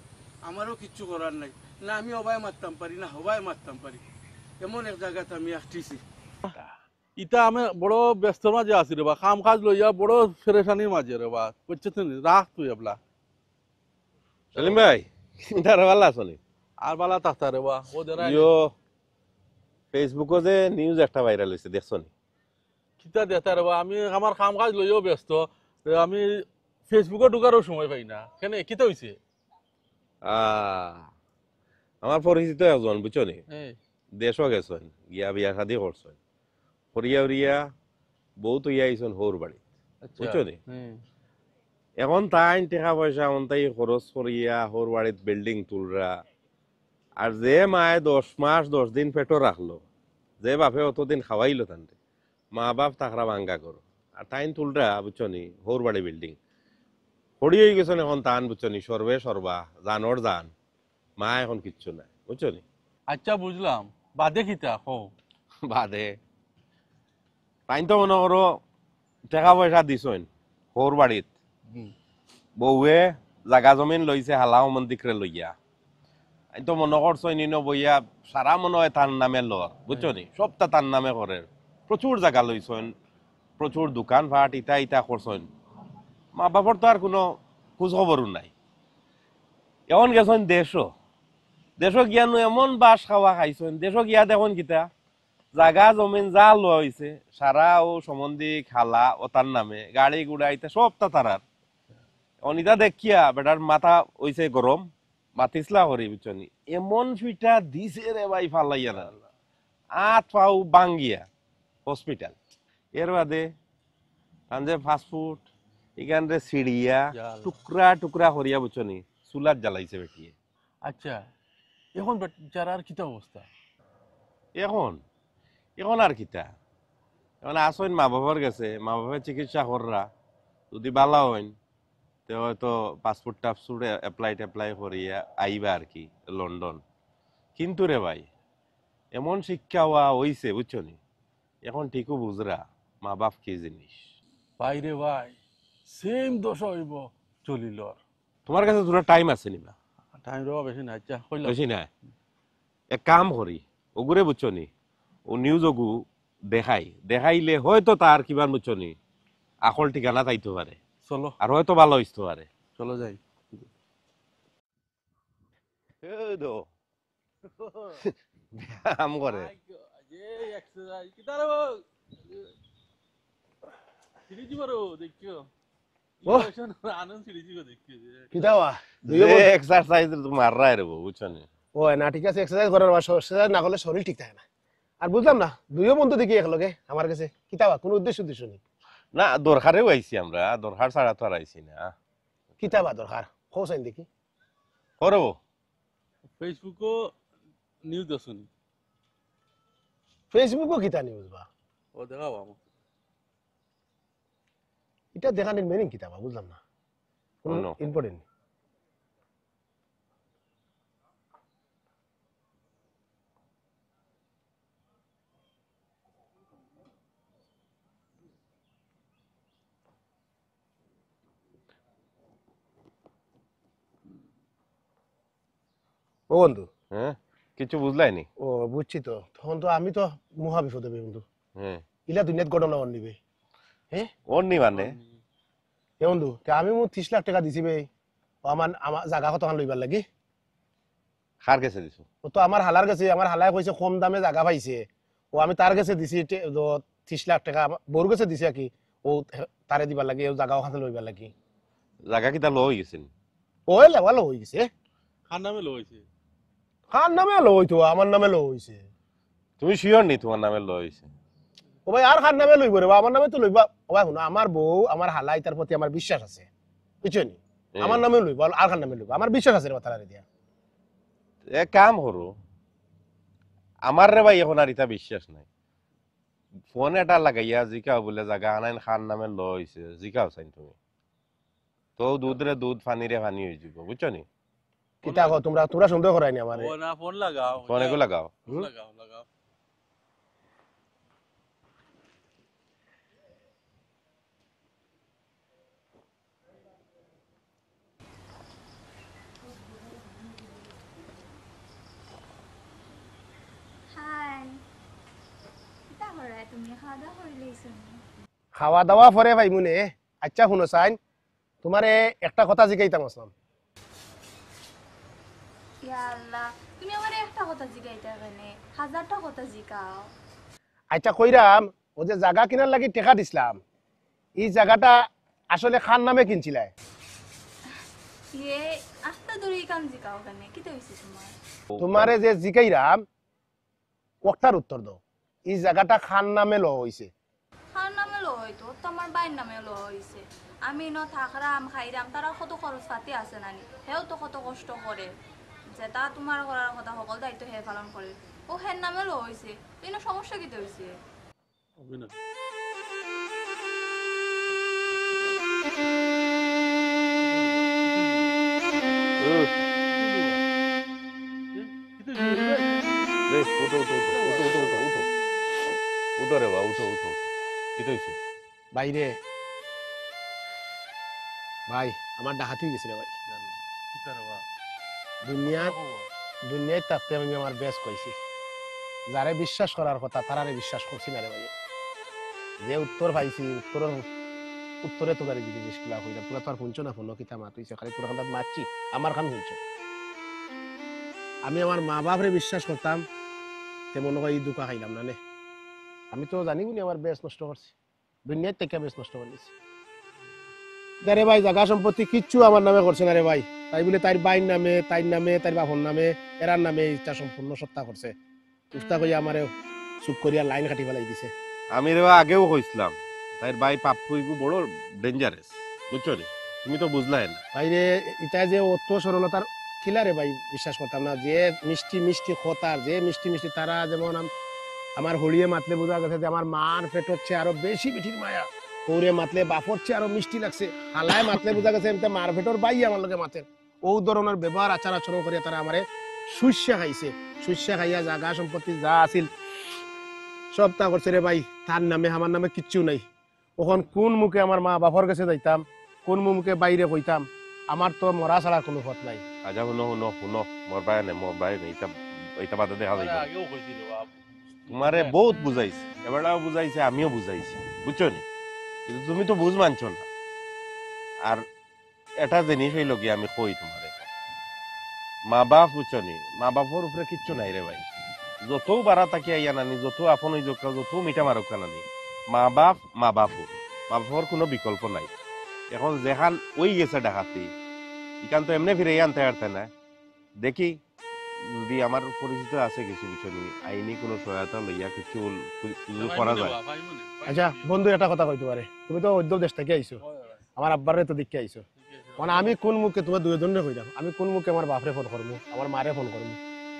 আমারও কিচ্ছু করার নাই না আমি হবাই মারতাম পারি না হবাই মারতাম পারি এমন এক জায়গাতে আমি আসতেছি ইটা আমি বড় ব্যস্তর মাঝে আছি রে বা কাম কাজ লইয়া বড় ফেরেশানির মাঝে রে বা বুঝছিস রাখ তুই এবলা সেলিম ভাই তার ভালো আছো নি আর বালা তাতা রে বা ওদের ইয়ো ফেসবুকে যে নিউজ একটা ভাইরাল হইছে দেখছো নি কিতা দেতা রে বা আমি আমার কাম কাজ লইয়াও ব্যস্ত আমি ফেসবুকে ঢুকারও সময় পাই না কেন কিতা হইছে আমার পরিচিত একজন বুঝছো নি দেশও গেছেন গিয়া বিয়া শাদি করছেন হরিয়া উরিয়া বউ তো ইয়া হোর বাড়ি বুঝছো নি এখন তাই টাকা পয়সা এখন তাই খরচ করিয়া হোর বাড়িত বিল্ডিং তুলরা আর যে মায়ে 10 মাস 10 দিন পেটো রাখলো যে বাপে অতদিন খাওয়াইলো তান্তে মা বাপ তাকরা ভাঙ্গা করো আর তাইন তুলরা বুঝছো নি হোর বাড়ি বিল্ডিং হরি হয়ে গেছেন এখন তান বুঝছো নি সর্বে সর্বা জানর জান মা এখন কিচ্ছু নাই বুঝছো নি আচ্ছা বুঝলাম বাদে কিতা হো বাদে তাই তো মনে করো টাকা পয়সা দিছেন হোর বাড়িত বউয়ে জাগা জমিন লইছে হালাও মন্দিরে লইয়া আই তো মনে করছো নিনো বইয়া সারা মনে হয় তার নামে লর বুঝছো নি সবটা তার নামে করে প্রচুর জায়গা লইছেন প্রচুর দোকান ভাট ইটা ইটা করছেন মা বাবার তো আর কোনো খোঁজ খবরও নাই এমন গেছেন দেশও গিয়ানো এমন বাস খাওয়া খাইছেন দেশও গিয়া দেখুন কিতা জাগা জমিন যা লওয়া হয়েছে সারা ও সম্বন্ধী খালা ও তার নামে গাড়ি গুড়া ইতা সবটা তারার অনিতা দেখিয়া বেটার মাথা হইছে গরম মাতিসলা করি বুঝছনি এমন ফিটা দিছে রে ভাই ফালাইয়া না আট পাও বাঙ্গিয়া হসপিটাল এর বাদে যে ফাস্টফুড এখানে সিঁড়িয়া টুকরা টুকরা করিয়া বুঝছনি চুলার জ্বালাইছে বেটিয়ে আচ্ছা এখন যারা আর কিতা অবস্থা এখন আর কিতা এখন আসইন মা বাবার গেছে মা বাবার চিকিৎসা কররা যদি ভালো হইন তো হয়তো পাসপোর্ট টাসপোর্ট অ্যাপ্লাই করিয়া আইবা আর কি লন্ডন কিন্তু রে ভাই এমন শিক্ষা হওয়া হইছে বুঝছো নি এখন ঠিকও বুঝরা মা বাপ কি জিনিস ভাই রে ভাই সেম দোষ হইব চলিল তোমার কাছে তোরা টাইম আছে নিবা টাইম রে বেশি না আচ্ছা কইলা বেশি না এক কাম করি ওগুরে বুঝছো নি ও নিউজ ওগু দেখাইলে হয়তো তার কিবা বুঝছো নি আকল ঠিকানা তাইতে পারে চলো আর হয়তো ভালো হইতে পারে চলো যাই কাম করে এক্সারসাইজ মাররা রে বুঝছো নি ও না ঠিক আছে এক্সারসাইজ করার এক্সারসাইজ না করলে শরীর ঠিক থাকে না আর বুঝলাম না দুইও বন্ধু দেখি একলগে আমার কাছে কিতাবা কোনো উদ্দেশ্য নেই না দরকারেও আইছি আমরা দরকার ছাড়া তো আর আইছি না কিতাবা দরকার খোঁজ দেখি করব ফেসবুকও নিউজ আসুনি ফেসবুকও কিতা নিউজ বা ও দেখাও আমার এটা দেখানোর মিনিং কিতাবা বুঝলাম না কোনো ইম্পর্টেন্ট ও বন্ধু হ্যাঁ কিছু বুঝলাইনি ও বুঝছি তো তখন তো আমি তো মহা বিপদে বন্ধু হ্যাঁ ইলা দুনিয়াত ঘটনা অন নিবে হ্যাঁ অন নি মানে এ বন্ধু আমি 30 লাখ টাকা দিছি ভাই আমার আমার জায়গা কতখান লইবার লাগি কার কাছে দিছো ও তো আমার হালার কাছে আমার হালায় কইছে কম দামে জায়গা পাইছে ও আমি তার কাছে দিছি 30 লাখ টাকা বড় কাছে দিছি কি ও তারে দিবার লাগি ও জায়গা ওখানে লইবার লাগি জায়গা কি তা লই গেছেন ওই লেওয়াল হই গেছে খান নামে লইছে খান নামে লইতো আমার নামে লইছে তুমি শিওর নি তোমার নামে লইছে ও ভাই আর খান নামে লইব রে আমার নামে তো লইবা ও ভাই শুনো আমার বউ আমার হালাই তার প্রতি আমার বিশ্বাস আছে বুঝছনি আমার নামে লইব আর খান নামে লইব আমার বিশ্বাস আছে রে কথারে দিয়া এক কাম করো আমার রে ভাই এখন আর ইটা বিশ্বাস নাই ফোন এটা লাগাইয়া জিকাও বলে জায়গা আনাইন খান নামে লইছে জিকাও চাইন তুমি তো দুধ রে দুধ পানি রে পানি হয়ে যাব বুঝছো নি কিতা কো তোমরা সন্দেহ করাইনি আমারে ও না ফোন লাগাও ফোনে কো লাগাও লাগাও খাওয়া দাওয়া পরে ভাই মুনে আচ্ছা শুনো চাইন তোমারে একটা কথা জিগাইতাম আসলাম ইয়া আল্লাহ তুমি আমারে একটা কথা জিগাইতা কেন হাজারটা কথা জিগাও আচ্ছা কইরাম ও যে জায়গা কিনার লাগি টাকা দিছিলাম এই জায়গাটা আসলে খান নামে কিনছিলাই ইয়ে আস্তা দূরে কাম জিগাও কেন কি তো হইছে তোমারে যে জিগাইরাম ওটার উত্তর দাও এই জায়গাটা খান নামে ল হইছে খান নামে লো হইতো তোমার বাইর নামে লো হইছে আমি ন থাকরাম খাইরাম তারা কত খরচ পাতি আছে নানি হেও তো কত কষ্ট করে যেটা তোমার করার কথা সকল দায়িত্ব হে পালন করে ও হের নামে লো হইছে এই না সমস্যা কি হইছে উঠো রে বা উঠো উঠো কি হইছে বাইরে ভাই আমার ডাহাতি হয়ে গেছে রে ভাই দুনিয়ায় থাকতে আমি আমার বেশ কইছি যারে বিশ্বাস করার কথা তারারে বিশ্বাস করছি না রে ভাই যে উত্তর পাইছি উত্তরে তো গাড়ি দিকে জিনিসগুলা হইলাম তোরা তো আর শুনছো না ফোন কিতা মাত হইছে খালি তোরা খান মারছি আমার খান শুনছো আমি আমার মা বাপরে বিশ্বাস করতাম তে মনে হয় এই দুকা খাইলাম না নে আমি তো জানি নি আমার বেশ নষ্ট করছি দুনিয়ার থেকে বেশ নষ্ট করে দিছি রে ভাই জায়গা সম্পত্তি কিচ্ছু আমার নামে করছে না রে ভাই তাই বলে তার বাইর নামে তার বাপর নামে এরার নামে ইচ্ছা সম্পূর্ণ সত্তা করছে উস্তা কইয়া আমারে চুপ করিয়া লাইন কাটি ফেলাই দিছে আমি রে আগেও কইছিলাম তাই ভাই পাপ্পুইগু বড় ডেঞ্জারাস বুঝছো রে তুমি তো বুঝলাই না ভাই রে এটা যে অত সরলতার কিলারে ভাই বিশ্বাস করতাম না যে মিষ্টি মিষ্টি খতার যে মিষ্টি মিষ্টি তারা যেমন আমার হলিয়ে মাতলে বোঝা গেছে যে আমার মার পেট হচ্ছে আরো বেশি পিঠির মায়া পৌরে মাতলে বাপরছে আরো মিষ্টি লাগছে হালায় মাতলে বোঝা গেছে এমনি মার পেটর বাই আমার লগে মাতের ও ধরনের ব্যবহার আচার আচরণ করিয়া তারা আমারে সুস্যা খাইছে সুস্যা খাইয়া জায়গা সম্পত্তি যা আছিল সব তা করছে রে ভাই তার নামে আমার নামে কিচ্ছু নাই ওখান কোন মুখে আমার মা বাপর কাছে যাইতাম কোন মুখে বাইরে কইতাম আমার তো মরা ছাড়া কোনো পথ নাই আচ্ছা শুনো মোর ভাই নেই এটা বাদে দেখা যাইব তোমারে বহুত বুঝাইছে এবারও বুঝাইছে আমিও বুঝাইছি বুঝছো নি কিন্তু তুমি তো বুঝ মানছো না আর এটা জিনিস হইল কি আমি কই তোমারে মা বাপ বুঝছো নি মা বাপর উপরে কিচ্ছু নাই রে ভাই যত বাড়া তাকে আইয়া নানি যত আপন হই যোগ যত মিঠা মারক নানি মা বাপর কোনো বিকল্প নাই এখন যেখান ওই গেছে ডাকাতি ইখান তো এমনি ফিরে আনতে পারতে না দেখি যদি আমার পরিচিত আছে কিছু বিষয় আইনি কোনো সহায়তা লইয়া কিছু করা যায় আচ্ছা বন্ধু একটা কথা কইতে পারে তুমি তো অন্য দেশ থেকে আইছো আমার আব্বারে তো দেখে আইছো মানে আমি কোন মুখে তোমার দুইজনে কইলাম আমি কোন মুখে আমার বাপরে ফোন করবো আমার মারে ফোন করবো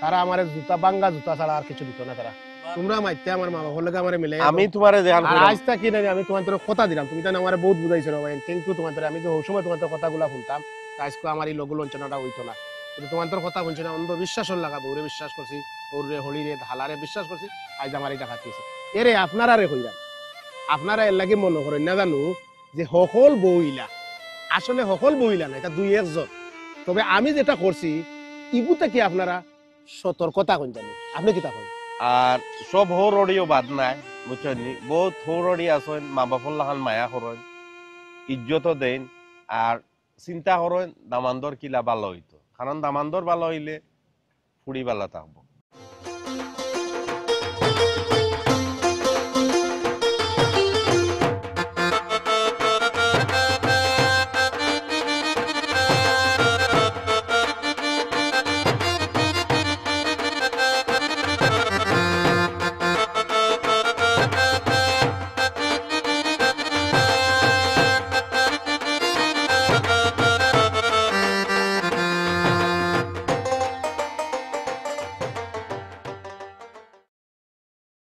তারা আমার জুতা বাঙ্গা জুতা ছাড়া আর কিছু দিত না তারা তোমরা মাইতে আমার মা বাবার লগে আমারে মিলে আমি তোমারে দেখান আজ তা কি জানি আমি তোমার কথা দিলাম তুমি তো আমারে বহুত বুঝাইছো ভাই থ্যাংক ইউ তোমার আমি তো ওই সময় তোমার কথাগুলা শুনতাম আজকে আমার এই লঘু লঞ্চনাটা হইতো না কিন্তু তোমার কথা শুনছি না অন্ধ বিশ্বাসর লাগা বউরে বিশ্বাস করছি ওরে হলিরে হালারে বিশ্বাস করছি আজ আমার এই টাকা দিয়েছে এরে আপনারা রে কইরাম আপনারা এর লাগে মনে করেন না জানো যে সকল বউইলা আসলে সকল বউইলা না এটা দুই একজন তবে আমি যেটা করছি ইগুতে কি আপনারা সতর্কতা কইন জানি আপনি কিতা কইন আর সব হরড়িও বাদ নাই বুঝছেন বহুত হরড়ি আছেন মা বাপর লাহান মায়া করেন ইজ্জত দেন আর চিন্তা করেন দামান্দর কিলা ভালো হইতো, কারণ দামান্দর ভালো হইলে ফুড়ি ভালো থাকবো।